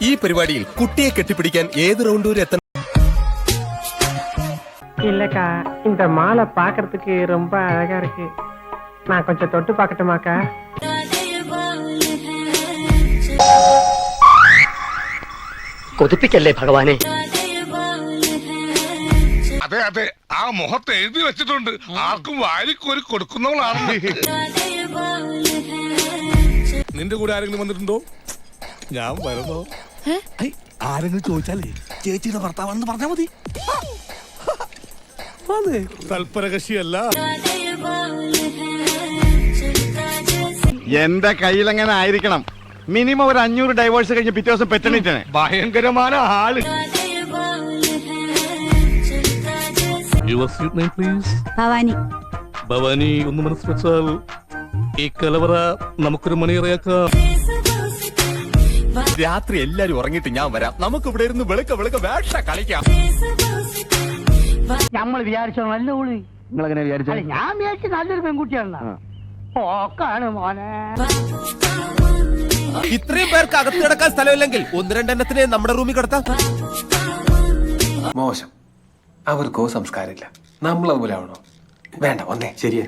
ഈ പരിപാടിയിൽ കുട്ടിയെ കെട്ടിപ്പിടിക്കാൻ ഏത് റൗണ്ട് വരെ എത്തണം? இல்லக்கா இந்த மாலை பாக்குறதுக்கு ரொம்ப அழகா இருக்கு. நான் கொஞ்சம் தொட்டு பார்க்கட்டுமாக்கா? കൊതിപ്പിക്കല്ലേ ഭഗവാനെ. അതെ അതെ, ആ മുഖത്ത് എഴുതി വെച്ചിട്ടുണ്ട്, ആർക്കും വാരിക്കോരി കൊടുക്കുന്നവളാണ്. നിന്റെ കൂടെ ആരെങ്കിലും വന്നിട്ടുണ്ടോ? ഞാൻ വരുന്നോ? ആരെങ്കിലും ചോദിച്ചാലേ ചേച്ചിയുടെ ഭർത്താവാണെന്ന് പറഞ്ഞാ മതി. തൽപരകക്ഷിയല്ല. എന്റെ കയ്യിലെങ്ങനെ ആയിരിക്കണം? മിനിമം ഒരു 500 ഡൈവേഴ്സ് കഴിഞ്ഞ് പിറ്റേ ദിവസം പെറ്റണിട്ടാണ്. ഭയങ്കരമായ ആള്. Your sweet name, please. Bhavani. Bhavani, ഒന്ന് മനസ്സ് വെച്ചാൽ ഈ കലവറ നമുക്കൊരു മണിയറയാക്കാം. രാത്രി എല്ലാരും ഉറങ്ങിയിട്ട് ഞാൻ വരാം. നമുക്ക് ഇവിടെ ഇരുന്ന് വെളുക്ക വേഷ കളിക്കാം. നമ്മൾ വിചാരിച്ചോ നല്ല ഊളി. നിങ്ങളെങ്ങനെ വിചാരിച്ചു? ഞാൻ വിചാരിച്ച നല്ലൊരു പെൺകുട്ടിയാണ്. പോക്കാണ് മോനെ. ഇത്രയും പേർക്ക് അകത്ത് കിടക്കാൻ സ്ഥലമില്ലെങ്കിൽ 1-2 എണ്ണത്തിനെ നമ്മുടെ റൂമിൽ കിടത്താം. മോശം. അവർക്കോ സംസ്കാരമില്ല. നമ്മൾ അതുപോലെ ആവണോ? വേണ്ട, വന്നേ ശരിയേ.